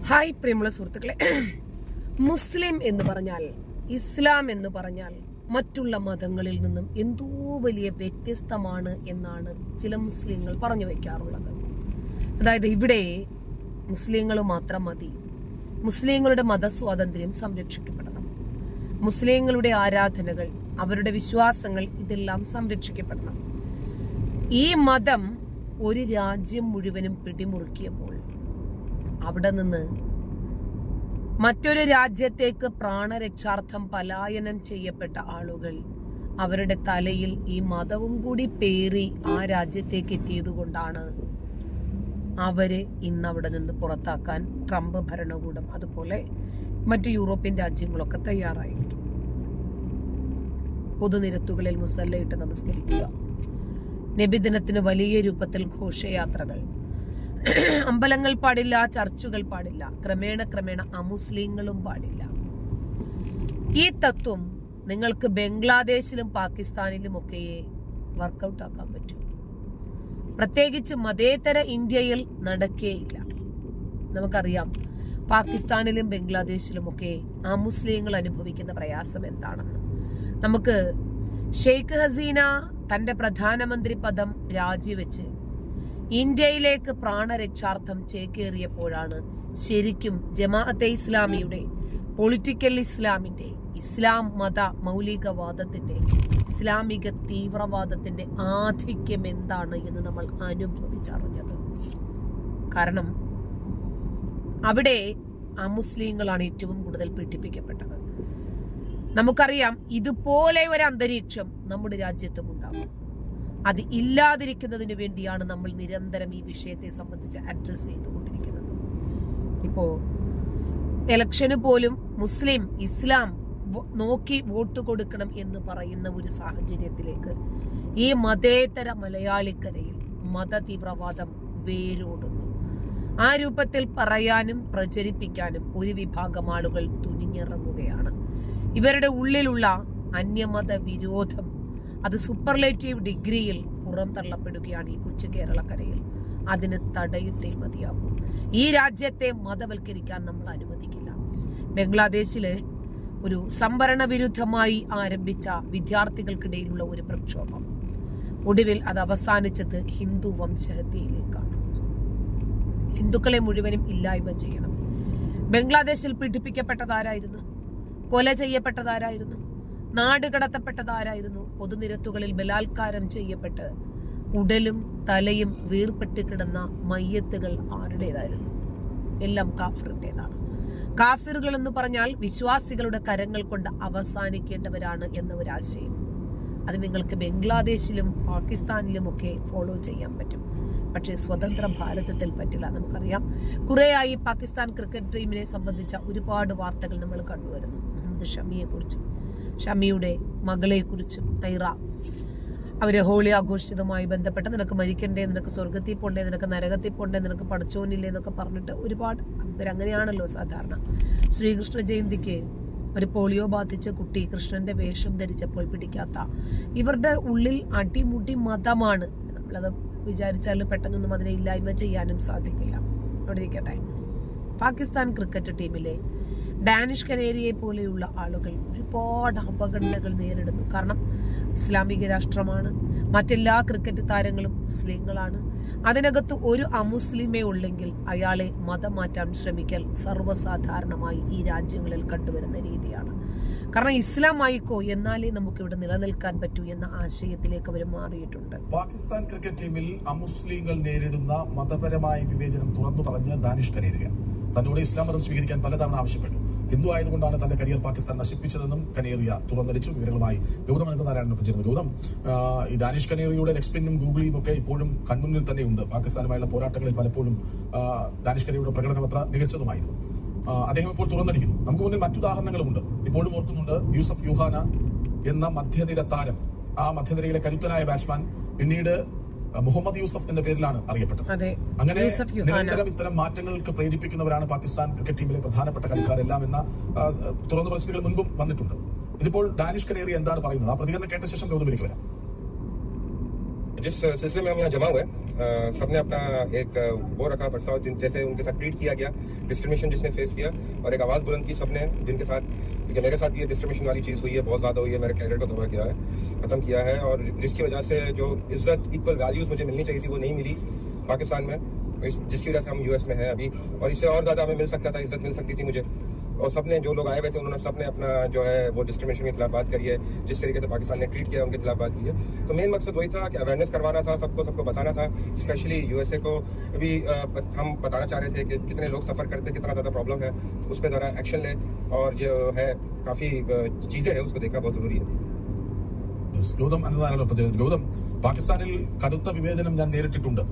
Hi പ്രിയമുള്ള സുഹൃത്തുക്കളെ, മുസ്ലിം എന്ന് പറഞ്ഞാൽ, ഇസ്ലാം എന്ന് പറഞ്ഞാൽ മറ്റുള്ള മതങ്ങളിൽ നിന്നും എന്തോ വലിയ വ്യത്യസ്തമാണ് എന്നാണ് ചില മുസ്ലിങ്ങൾ പറഞ്ഞു വയ്ക്കാറുള്ളത്. അതായത് ഇവിടെ മുസ്ലിങ്ങൾ മാത്രം മതി, മുസ്ലിങ്ങളുടെ മതസ്വാതന്ത്ര്യം സംരക്ഷിക്കപ്പെടണം, മുസ്ലിങ്ങളുടെ ആരാധനകൾ, അവരുടെ വിശ്വാസങ്ങൾ ഇതെല്ലാം സംരക്ഷിക്കപ്പെടണം. ഈ മതം ഒരു രാജ്യം മുഴുവനും പിടിമുറുക്കിയപ്പോൾ അവിടെ നിന്ന് മറ്റൊരു രാജ്യത്തേക്ക് പ്രാണരക്ഷാർത്ഥം പലായനം ചെയ്യപ്പെട്ട ആളുകൾ അവരുടെ തലയിൽ ഈ മതവും കൂടി പേറി ആ രാജ്യത്തേക്ക് എത്തിയതുകൊണ്ടാണ് അവരെ ഇന്നവിടെ നിന്ന് പുറത്താക്കാൻ ട്രംപ് ഭരണകൂടം അതുപോലെ മറ്റു യൂറോപ്യൻ രാജ്യങ്ങളൊക്കെ തയ്യാറായിരിക്കും. പൊതുനിരത്തുകളിൽ മുസല്ലയിട്ട് നമസ്കരിക്കുക, നബിദിനത്തിന് വലിയ രൂപത്തിൽ ഘോഷയാത്രകൾ, അമ്പലങ്ങൾ പാടില്ല, ചർച്ചുകൾ പാടില്ല, ക്രമേണ അമുസ്ലിങ്ങളും പാടില്ല. ഈ തത്വം നിങ്ങൾക്ക് ബംഗ്ലാദേശിലും പാകിസ്ഥാനിലും ഒക്കെ വർക്കൗട്ട് ആക്കാൻ പറ്റും. പ്രത്യേകിച്ച് മതേതര ഇന്ത്യയിൽ നടക്കേയില്ല. നമുക്കറിയാം പാകിസ്ഥാനിലും ബംഗ്ലാദേശിലും ഒക്കെ അമുസ്ലിങ്ങൾ അനുഭവിക്കുന്ന പ്രയാസം എന്താണെന്ന്. നമുക്ക് ഷെയ്ഖ് ഹസീന തന്റെ പ്രധാനമന്ത്രി പദം രാജിവെച്ച് ഇന്ത്യയിലേക്ക് പ്രാണരക്ഷാർത്ഥം ചേക്കേറിയപ്പോഴാണ് ശരിക്കും ജമാഅത്തെ ഇസ്ലാമിയുടെ, പൊളിറ്റിക്കൽ ഇസ്ലാമിന്റെ, ഇസ്ലാം മത മൗലികവാദത്തിന്റെ, ഇസ്ലാമിക തീവ്രവാദത്തിന്റെ ആധിക്യം എന്താണ് എന്ന് നമ്മൾ അനുഭവിച്ചറിഞ്ഞത്. കാരണം അവിടെ അമുസ്ലിങ്ങളാണ് ഏറ്റവും കൂടുതൽ പീഡിപ്പിക്കപ്പെട്ടത്. നമുക്കറിയാം ഇതുപോലെ ഒരു അന്തരീക്ഷം നമ്മുടെ രാജ്യത്തും ഉണ്ടാകും. അത് ഇല്ലാതിരിക്കുന്നതിന് വേണ്ടിയാണ് നമ്മൾ നിരന്തരം ഈ വിഷയത്തെ സംബന്ധിച്ച് അഡ്രസ് ചെയ്തുകൊണ്ടിരിക്കുന്നത്. ഇപ്പോ ഇലക്ഷന് പോലും മുസ്ലിം ഇസ്ലാം നോക്കി വോട്ട് കൊടുക്കണം എന്ന് പറയുന്ന ഒരു സാഹചര്യത്തിലേക്ക് ഈ മതേതര മലയാളിക്കരയിൽ മത തീവ്രവാദം വേരോടുന്നു. ആ രൂപത്തിൽ പറയാനും പ്രചരിപ്പിക്കാനും ഒരു വിഭാഗം ആളുകൾ തുനിഞ്ഞിറങ്ങുകയാണ്. ഇവരുടെ ഉള്ളിലുള്ള അന്യമത വിരോധം അത് സൂപ്പർലേറ്റീവ് ഡിഗ്രിയിൽ പുറന്തള്ളപ്പെടുകയാണ് ഈ കൊച്ചു കേരളക്കരയിൽ. അതിന് തടയിട്ടേ മതിയാകും. ഈ രാജ്യത്തെ മതവൽക്കരിക്കാൻ നമ്മൾ അനുവദിക്കില്ല. ബംഗ്ലാദേശില് ഒരു സംവരണ വിരുദ്ധമായി ആരംഭിച്ച വിദ്യാർത്ഥികൾക്കിടയിലുള്ള ഒരു പ്രക്ഷോഭം ഒടുവിൽ അത് അവസാനിച്ചത് ഹിന്ദു വംശഹത്യയിലേക്കാണ്. ഹിന്ദുക്കളെ മുഴുവനും ഇല്ലായ്മ ചെയ്യണം. ബംഗ്ലാദേശിൽ പീഡിപ്പിക്കപ്പെട്ടതാരായിരുന്നു? കൊല ചെയ്യപ്പെട്ടതാരായിരുന്നു? നാട് കടത്തപ്പെട്ടതാരായിരുന്നു? പൊതുനിരത്തുകളിൽ ബലാത്കാരം ചെയ്യപ്പെട്ട് ഉടലും തലയും വീർപ്പെട്ട് കിടന്ന മയ്യത്തുകൾ ആരുടേതായിരുന്നു? എല്ലാം കാഫിറിൻ്റെതാണ്. കാഫിറുകൾ എന്ന് പറഞ്ഞാൽ വിശ്വാസികളുടെ കരങ്ങൾ കൊണ്ട് അവസാനിക്കേണ്ടവരാണ് എന്ന ഒരു ആശയം. അത് നിങ്ങൾക്ക് ബംഗ്ലാദേശിലും പാകിസ്ഥാനിലും ഒക്കെ ഫോളോ ചെയ്യാൻ പറ്റും. പക്ഷേ സ്വതന്ത്ര ഭാരതത്തിൽ പറ്റില്ല. നമുക്കറിയാം കുറേയായി പാകിസ്ഥാൻ ക്രിക്കറ്റ് ടീമിനെ സംബന്ധിച്ച ഒരുപാട് വാർത്തകൾ നമ്മൾ കണ്ടുവരുന്നു. മുഹമ്മദ് ഷമിയെ കുറിച്ചും ഷമിയുടെ മകളെ കുറിച്ചും ഐറ, അവര് ഹോളി ആഘോഷിച്ചതുമായി ബന്ധപ്പെട്ട് നിനക്ക് മരിക്കണ്ടേ, നിനക്ക് സ്വർഗത്തിൽ പോണ്ടേ, നിനക്ക് നരകത്തിൽ പോണ്ടേ, നിനക്ക് പഠിച്ചോനില്ലേ എന്നൊക്കെ പറഞ്ഞിട്ട് ഒരുപാട് ഇവരങ്ങനെയാണല്ലോ സാധാരണ. ശ്രീകൃഷ്ണ ജയന്തിക്ക് ഒരു പോളിയോ ബാധിച്ച കുട്ടി കൃഷ്ണന്റെ വേഷം ധരിച്ചപ്പോൾ പിടിക്കാത്ത ഇവരുടെ ഉള്ളിൽ അടിമുടി മതമാണ്. നമ്മളത് വിചാരിച്ചാൽ പെട്ടെന്നൊന്നും അതിനെ ഇല്ലായ്മ ചെയ്യാനും സാധിക്കില്ല. അവിടെ ഇരിക്കട്ടെ. പാകിസ്ഥാൻ ക്രിക്കറ്റ് ടീമിലെ ഡാനിഷ് കനേരിയെ പോലെയുള്ള ആളുകൾ ഒരുപാട് അപകടങ്ങൾ നേരിടുന്നു. കാരണം ഇസ്ലാമിക രാഷ്ട്രമാണ്, മറ്റെല്ലാ ക്രിക്കറ്റ് താരങ്ങളും മുസ്ലിങ്ങളാണ്. അതിനകത്ത് ഒരു അമുസ്ലിമേ ഉള്ളെങ്കിൽ അയാളെ മതം മാറ്റാൻ ശ്രമിക്കൽ സർവ്വസാധാരണമായി ഈ രാജ്യങ്ങളിൽ കണ്ടുവരുന്ന രീതിയാണ്. കാരണം ഇസ്ലാം ആയിക്കോ എന്നാലേ നമുക്ക് ഇവിടെ നിലനിൽക്കാൻ പറ്റൂ എന്ന ആശയത്തിലേക്ക് അവർ മാറിയിട്ടുണ്ട്. പാകിസ്ഥാൻ ക്രിക്കറ്റ് ടീമിൽ അമുസ്ലിങ്ങൾ നേരിടുന്ന മതപരമായ വിവേചനം തുറന്നു പറഞ്ഞ് ദാനിഷ് കനേരിയ തന്നോട് ഇസ്ലാം മതം സ്വീകരിക്കാൻ പലതവണ ആവശ്യപ്പെട്ടു. ഹിന്ദു ആയതുകൊണ്ടാണ് തന്റെ കരിയർ പാകിസ്ഥാൻ നശിപ്പിച്ചതെന്നും കനേറിയ തുറന്നടിച്ചു. വിവരങ്ങളുമായി ഗൗതം അനന്തനാരായണനൊപ്പം ചേർന്നു. ഗൗതം, ഈ ഡാനിഷ് കനേറിയയുടെ ലെഗ് സ്പിന്നും ഗൂഗിളിയും ഒക്കെ ഇപ്പോഴും കൺമുന്നിൽ തന്നെയുണ്ട്. പാകിസ്ഥാനുമായുള്ള പോരാട്ടങ്ങളിൽ പലപ്പോഴും ഡാനിഷ് കനേറിയയുടെ പ്രകടനം അത്ര മികച്ചതുമായിരുന്നു. അദ്ദേഹം ഇപ്പോൾ തുറന്നടിക്കുന്നു. നമുക്ക് മുന്നിൽ മറ്റുദാഹരണങ്ങളുമുണ്ട്. ഇപ്പോഴും ഓർക്കുന്നുണ്ട് യൂസഫ് യുഹാന എന്ന മധ്യനിര താരം. ആ മധ്യനിരയിലെ കരുത്തനായ ബാറ്റ്സ്മാൻ പിന്നീട് മുഹമ്മദ് യൂസഫ് എന്ന പേരിലാണ് അറിയപ്പെട്ടത്. അങ്ങനെ നിരന്തരം ഇത്തരം മാറ്റങ്ങൾക്ക് പ്രേരിപ്പിക്കുന്നവരാണ് പാകിസ്ഥാൻ ക്രിക്കറ്റ് ടീമിലെ പ്രധാനപ്പെട്ട കളിക്കാരെല്ലാം എന്ന തുറന്നു പറച്ചിലുകൾ മുൻപും വന്നിട്ടുണ്ട്. ഇതിപ്പോൾ ഡാനിഷ് കനേറിയ എന്താണ് പറയുന്നത്? ആ പ്രതികരണം കേട്ട ശേഷം ഗൗതമിലേക്ക് വരാം. जिस सिलसिले में हम यहाँ जमा हुए सबने अपना एक वो रखा प्रस्ताव जैसे उनके साथ ट्रीट किया गया, डिस्क्रिमिनेशन जिसने फेस किया, और एक आवाज़ बुलंद की सबने, जिनके साथ क्योंकि मेरे साथ भी ये डिस्क्रिमिनेशन वाली चीज़ हुई है, बहुत ज़्यादा हुई है, मेरे कैरियर को तबाह किया है, ख़त्म किया है, और जिसकी वजह से जो इज्जत इक्वल वैल्यूज़ मुझे मिलनी चाहिए थी वो नहीं मिली पाकिस्तान में, जिसकी वजह से हम यूएस में हैं अभी, और इससे और ज़्यादा हमें मिल सकता था, इज्जत मिल सकती थी मुझे। और सबने जो लोग आए हुए थे उन्होंने सबने अपना जो है वो डिस्क्रिमिनेशन के खिलाफ बात करी है, जिस तरीके से पाकिस्तान ने ट्रीट किया उनके खिलाफ बात की है। तो मेन मकसद वही था कि अवेयरनेस करवाना था, सबको बताना था, स्पेशली यूएसए को भी हम बताना चाह रहे थे कि कितने लोग सफ़र करते, कितना ज़्यादा प्रॉब्लम है, तो उस पर ज़रा एक्शन लें, और जो है काफ़ी चीज़ें हैं उसको देखना बहुत ज़रूरी है। ഗൗതം എന്നതാണല്ലോ പ്രതിനിധി. ഗൗതം, പാകിസ്ഥാനിൽ കടുത്ത വിവേചനം ഞാൻ നേരിട്ടിട്ടുണ്ട്,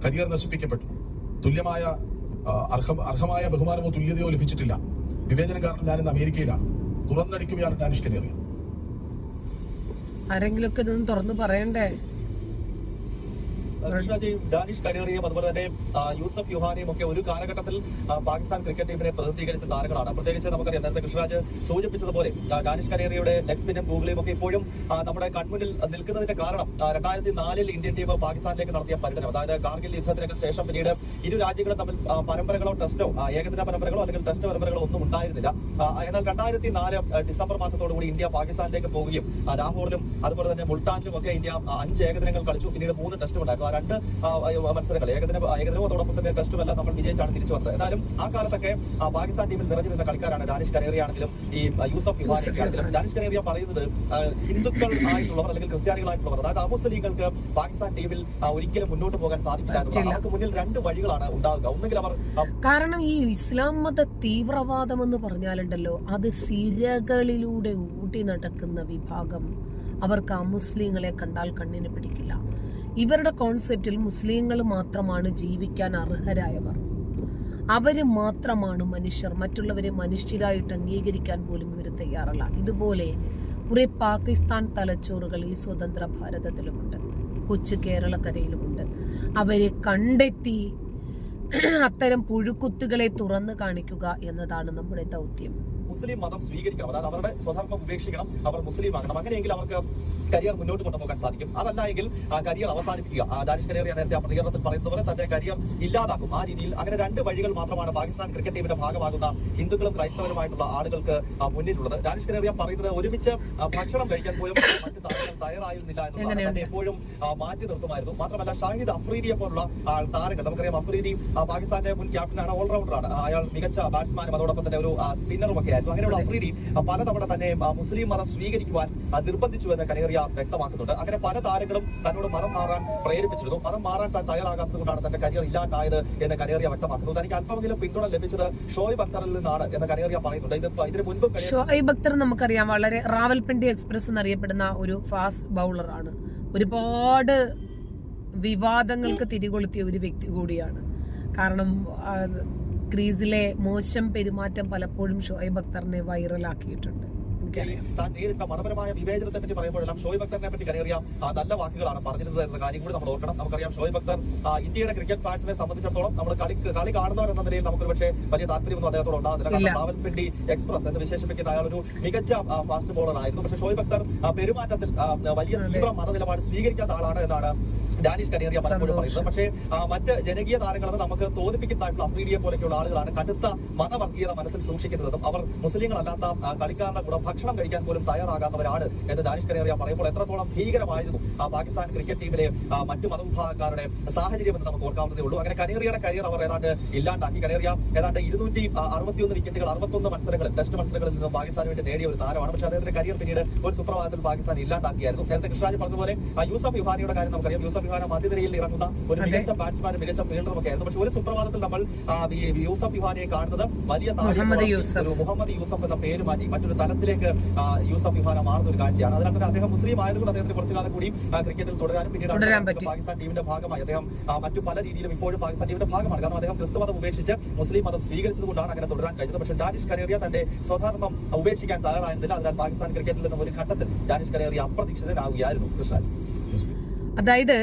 കരിയർ നശിപ്പിക്കപ്പെട്ടു, തുല്യമായ അർഹമായ ബഹുമാനമോ തുല്യതയോ ലഭിച്ചിട്ടില്ല. വിവേചനം കാരണം ഞാൻ ഇന്ന് അമേരിക്കയിലാണ്. തുറന്നടിക്കുകയാണ് ഡാനിഷ് കനേറിയ. ആരെങ്കിലുമൊക്കെ ഇതൊന്നും തുറന്നു പറയണ്ടേ? ഡാനിഷ് കനേറിയയും അതുപോലെ തന്നെ യൂസഫ് യുഹാനിയും ഒക്കെ ഒരു കാലഘട്ടത്തിൽ പാകിസ്ഥാൻ ക്രിക്കറ്റ് ടീമിനെ പ്രതിനിധീകരിച്ച താരങ്ങളാണ്. പ്രത്യേകിച്ച് നമുക്കറിയാം, നേരത്തെ കൃഷ്ണരാജ് സൂചിപ്പിച്ചതുപോലെ ഡാനിഷ് കനേറിയയുടെ ലെഗ് സ്പിന്നും ഗൂഗിളും ഒക്കെ ഇപ്പോഴും നമ്മുടെ കൺമുന്നിൽ നിൽക്കുന്നതിന്റെ കാരണം 2004 ഇന്ത്യൻ ടീം പാകിസ്ഥാനിലേക്ക് നടത്തിയ പര്യടനം, അതായത് കാർഗിൽ യുദ്ധത്തിനൊക്കെ ശേഷം പിന്നീട് ഇരു രാജ്യങ്ങളും തമ്മിൽ പരമ്പരകളോ ടെസ്റ്റോ ഏകദിന പരമ്പരകളോ അല്ലെങ്കിൽ ടെസ്റ്റ് പരമ്പരകളോ ഒന്നും ഉണ്ടായിരുന്നില്ല. എന്നാൽ 2004 ഡിസംബർ മാസത്തോടുകൂടി ഇന്ത്യ പാകിസ്ഥാനിലേക്ക് പോവുകയും ലാഹോറിലും അതുപോലെ തന്നെ മുൾട്ടാനിലും ഒക്കെ ഇന്ത്യ 5 ഏകദിനങ്ങൾ കളിച്ചു. പിന്നീട് 3 ടെസ്റ്റും ഉണ്ടായിരുന്നു. 2 മത്സരങ്ങൾ ഏകദിനത്തോടൊപ്പം തന്നെ ടെസ്റ്റുമെല്ലാം നമ്മൾ വിജയിച്ചാണ് തിരിച്ചു വന്നത്. എന്നാലും ആ കാലത്തൊക്കെ പാകിസ്ഥാൻ ടീമിൽ നിറഞ്ഞു നിന്ന കളിക്കാരാണ് ഡാനിഷ് കനേറിയ ആണെങ്കിലും ഈ യൂസഫ് യുഹാനി ആണെങ്കിലും. ഡാനിഷ് കനേറിയ പറയുന്നത് ഹിന്ദുക്കൾ ആയിട്ടുള്ളവർ അല്ലെങ്കിൽ ക്രിസ്ത്യാനികളായിട്ടുള്ളവർ, അതായത് അമുസ്ലിങ്ങൾക്ക് പാകിസ്ഥാൻ ടീമിൽ ഒരിക്കലും മുന്നോട്ട് പോകാൻ സാധിക്കില്ല. അവർക്ക് മുന്നിൽ 2 വഴികളാണ് ഉണ്ടാവുക. ഒന്നുകിൽ അവർ, കാരണം ഈ ഇസ്ലാം മത തീവ്രവാദം എന്ന് പറഞ്ഞാലുണ്ടല്ലോ, അത് സിരകളിലൂടെ ഊട്ടി നടക്കുന്ന വിഭാഗം അവർക്ക് അമുസ്ലിങ്ങളെ കണ്ടാൽ കണ്ണിന് പിടിക്കില്ല. ഇവരുടെ കോൺസെപ്റ്റിൽ മുസ്ലിങ്ങൾ മാത്രമാണ് ജീവിക്കാൻ അർഹരായവർ, അവര് മാത്രമാണ് മനുഷ്യർ, മറ്റുള്ളവരെ മനുഷ്യരായിട്ട് അംഗീകരിക്കാൻ പോലും ഇവർ തയ്യാറല്ല. ഇതുപോലെ കുറെ പാകിസ്ഥാൻ തലച്ചോറുകൾ ഈ സ്വതന്ത്ര ഭാരതത്തിലുമുണ്ട്, കൊച്ചു കേരളക്കരയിലുമുണ്ട്. അവരെ കണ്ടെത്തി അത്തരം പുഴുക്കുത്തുകളെ തുറന്നു കാണിക്കുക എന്നതാണ് നമ്മുടെ ദൗത്യം. മുസ്ലിം മതം സ്വീകരിക്കണം, അതായത് അവരുടെ സ്വധർമ്മം ഉപേക്ഷിക്കണം, അവർ മുസ്ലിം ആകണം. അങ്ങനെയെങ്കിൽ അവർക്ക് കരിയർ മുന്നോട്ട് കൊണ്ടുപോകാൻ സാധിക്കും. അതല്ല എങ്കിൽ ആ കരിയർ അവസാനിപ്പിക്കുക. ഡാനിഷ് കനേറിയ നേരത്തെ ആ പ്രതികരണത്തിൽ പറയുന്നത് പോലെ തന്റെ കരിയർ ഇല്ലാതാക്കും. ആ രീതിയിൽ അങ്ങനെ 2 വഴികൾ മാത്രമാണ് പാകിസ്ഥാൻ ക്രിക്കറ്റ് ടീമിന്റെ ഭാഗമാകുന്ന ഹിന്ദുക്കളും ക്രൈസ്തവരുമായിട്ടുള്ള ആളുകൾക്ക് മുന്നിലുള്ളത്. ഡാനിഷ് കനേറിയ പറയുന്നത് ഒരുമിച്ച് ഭക്ഷണം കഴിക്കാൻ പോലും മറ്റ് താരങ്ങൾ തയ്യാറായിരുന്നില്ല എന്നുള്ളതാണ്. തന്നെ എപ്പോഴും മാറ്റി നിർത്തുമായിരുന്നു. മാത്രമല്ല ഷാഹിദ് അഫ്രീദിയെ പോലുള്ള താരങ്ങൾ, നമുക്കറിയാം അഫ്രീദി പാകിസ്ഥാന്റെ മുൻ ക്യാപ്റ്റനാണ്, ഓൾറൗണ്ടറാണ്, അയാൾ മികച്ച ബാറ്റ്സ്മാനും അതോടൊപ്പം തന്നെ ഒരു സ്പിന്നറും ഒക്കെ ആയിരുന്നു. അങ്ങനെയുള്ള അഫ്രീദി പലതവണ തന്നെ മുസ്ലിം മതം സ്വീകരിക്കുവാൻ നിർബന്ധിച്ചു എന്ന് കനേറിയ വ്യക്തമാക്കുന്നുണ്ട്. അങ്ങനെ പല താരങ്ങളും തന്നോട് മതം മാറാൻ പ്രേരിപ്പിച്ചിരുന്നു. മതം മാറാൻ താൻ തയ്യാറാകാത്തതുകൊണ്ടാണ് തന്റെ കരിയർ ഇല്ലാണ്ടായത് എന്ന് കനേറിയ വ്യക്തമാക്കുന്നു. തനിക്ക് അല്പമെങ്കിലും പിന്തുണ ലഭിച്ചത് ഷോയിബ് അക്തറിൽ നിന്നാണ് എന്ന് കനേറിയ പറയുന്നുണ്ട്. ഇതിനു മുൻപ് ഷോയിബ് അക്തർ നമുക്കറിയാം, വളരെ റാവൽപിണ്ടി എക്സ്പ്രസ് എന്നറിയപ്പെടുന്ന ഒരു ഫാസ്റ്റ് ബൗളറാണ്. ഒരുപാട് വിവാദങ്ങൾക്ക് തിരികൊളുത്തിയ ഒരു വ്യക്തി കൂടിയാണ്. കാരണം ക്രീസിലെ മോശം പെരുമാറ്റം പലപ്പോഴും ഷോയിബ് അക്തറിനെ വൈറലാക്കിയിട്ടുണ്ട്. താൻ നേരിട്ട മതപരമായ വിവേചനത്തെ പറ്റി പറയുമ്പോഴെല്ലാം ഷോയിബ് അക്തറിനെ പറ്റി കനേറിയ നല്ല വാക്കുകളാണ് പറഞ്ഞിരുന്നത് എന്ന കാര്യം കൂടി നമ്മൾ ഓർക്കണം. നമുക്കറിയാം ഷോയിബ് അക്തർ ഇന്ത്യയുടെ ക്രിക്കറ്റ് ഫാൻസിനെ സംബന്ധിച്ചിടത്തോളം നമ്മൾ കളി കാണുന്നവർ എന്ന നിലയിൽ നമുക്ക് പക്ഷേ വലിയ താല്പര്യമൊന്നും അദ്ദേഹത്തോട് ഉണ്ടാകുന്നില്ല. കാരണം റാവൽപിണ്ടി എക്സ്പ്രസ് എന്ന് വിശേഷിപ്പിക്കുന്ന അയാൾ ഒരു മികച്ച ഫാസ്റ്റ് ബോളർ ആയിരുന്നു. പക്ഷേ ഷോയിബ് അക്തർ പെരുമാറ്റത്തിൽ വലിയ തീവ്ര മതനിലപാട് സ്വീകരിക്കാത്ത ആളാണ് എന്നാണ് ഡാനിഷ് കനേറിയ പലപ്പോഴും പറയുന്നത്. പക്ഷേ മറ്റ് ജനകീയ താരങ്ങളെന്ന് നമുക്ക് തോന്നിപ്പിക്കുന്നതായിട്ടുള്ള അഫ്രീദിയെ പോലെയുള്ള ആളുകളാണ് കടുത്ത മതവർഗീയത മനസ്സിൽ സൂക്ഷിക്കുന്നതും അവർ മുസ്ലിങ്ങളല്ലാത്ത കളിക്കാരുടെ കൂടെ ഭക്ഷണം കഴിക്കാൻ പോലും തയ്യാറാകാത്തവരാണ് എന്ന് ഡാനിഷ് കനേറിയ പറയുമ്പോൾ എത്രത്തോളം ഭീകരമായിരുന്നു പാകിസ്ഥാൻ ക്രിക്കറ്റ് ടീമിലെ മറ്റു മതവിഭാഗക്കാരുടെ സാഹചര്യം എന്ന് നമുക്ക് ഓർക്കാവുന്നതേ ഉള്ളൂ. അങ്ങനെ കനേറിയയുടെ കരിയർ അവർ ഏതാണ്ട് ഇല്ലാണ്ടാക്കി. കനേറിയ ഏതാണ്ട് 261 വിക്കറ്റുകൾ 61 മത്സരങ്ങളിൽ ടെസ്റ്റ് മത്സരങ്ങളിൽ നിന്നും പാകിസ്ഥാന് വേണ്ടി നേടിയ ഒരു താരമാണ്. പക്ഷേ അദ്ദേഹത്തിന്റെ കരിയർ പിന്നീട് ഒരു സുപ്രഭാതത്തിൽ പാകിസ്ഥാൻ ഇല്ലാണ്ടാക്കിയായിരുന്നു. നേരത്തെ കൃഷ്ണരാജ് പറഞ്ഞതുപോലെ യൂസഫ് യുഹാനിയുടെ കാര്യം നമുക്കറിയാം. യൂസഫ് യുഹാന മധ്യനിരയിൽ ഇറങ്ങുന്ന ഒരു മികച്ച ബാറ്റ്സ്മാനും മികച്ച ഫീൽഡറും ഒക്കെ ആയിരുന്നു. പക്ഷെ ഒരു സുപ്രഭാതത്തിൽ നമ്മൾ യൂസഫ് യുഹാനിയെ കാണുന്നത് വലിയ മുഹമ്മദ് യൂസഫ് എന്ന പേര് മാറ്റി മറ്റൊരു തലത്തിലേക്ക് യൂസഫ് യുഹാന മാറുന്ന ഒരു കാഴ്ചയാണ്. അതിനാൽ തന്നെ അദ്ദേഹം മുസ്ലിം ആയതുകൊണ്ട് അദ്ദേഹത്തിന് കുറച്ചു കാലം കൂടി ക്രിക്കറ്റിൽ തുടരാനും പിന്നീട് പാകിസ്ഥാൻ ടീമിന്റെ ഭാഗമായി അദ്ദേഹം മറ്റു പല രീതിയിലും ഇപ്പോഴും പാകിസ്ഥാൻ ടീമിന്റെ ഭാഗമാണ്. കാരണം അദ്ദേഹം ക്രിസ്തു മതം ഉപേക്ഷിച്ച് മുസ്ലിം മതം സ്വീകരിച്ചതുകൊണ്ടാണ് അങ്ങനെ തുടരാൻ കഴിഞ്ഞത്. പക്ഷേ ഡാനിഷ് കനേറിയ തന്റെ സ്വധർമ്മം ഉപേക്ഷിക്കാൻ തയ്യാറായിരുന്നില്ല. അതിനാൽ പാകിസ്ഥാൻ ക്രിക്കറ്റിൽ നിന്നും ഒരു ഘട്ടത്തിൽ ഡാനിഷ് കനേറിയ അപ്രതീക്ഷിതനാവുകയായിരുന്നു. കൃഷ്ണൻ, അതായത്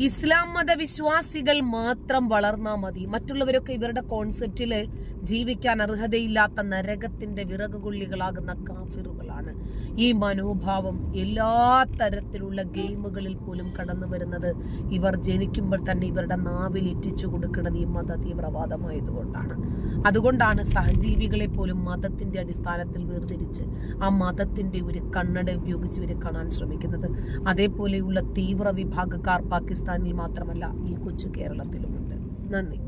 ഇസ്ലാം മതവിശ്വാസികൾ മാത്രം വളർന്നാ മതി, മറ്റുള്ളവരൊക്കെ ഇവരുടെ കോൺസെപ്റ്റില് ജീവിക്കാൻ അർഹതയില്ലാത്ത നരകത്തിന്റെ വിറകുകൊള്ളികളാകുന്ന കാഫിറുകളാണ്. ഈ മനോഭാവം എല്ലാ തരത്തിലുള്ള ഗെയിമുകളിൽ പോലും കടന്നു വരുന്നത് ഇവർ ജനിക്കുമ്പോൾ തന്നെ ഇവരുടെ നാവിൽ ഇറ്റിച്ചു കൊടുക്കുന്നത് ഈ മത തീവ്രവാദമായതുകൊണ്ടാണ്. അതുകൊണ്ടാണ് സഹജീവികളെ പോലും മതത്തിന്റെ അടിസ്ഥാനത്തിൽ വേർതിരിച്ച് ആ മതത്തിന്റെ ഒരു കണ്ണട ഉപയോഗിച്ച് ഇവർ കാണാൻ ശ്രമിക്കുന്നത്. അതേപോലെയുള്ള തീവ്ര വിഭാഗക്കാർ പാകിസ്ഥാനിൽ മാത്രമല്ല ഈ കൊച്ചു കേരളത്തിലുമുണ്ട്. നന്ദി.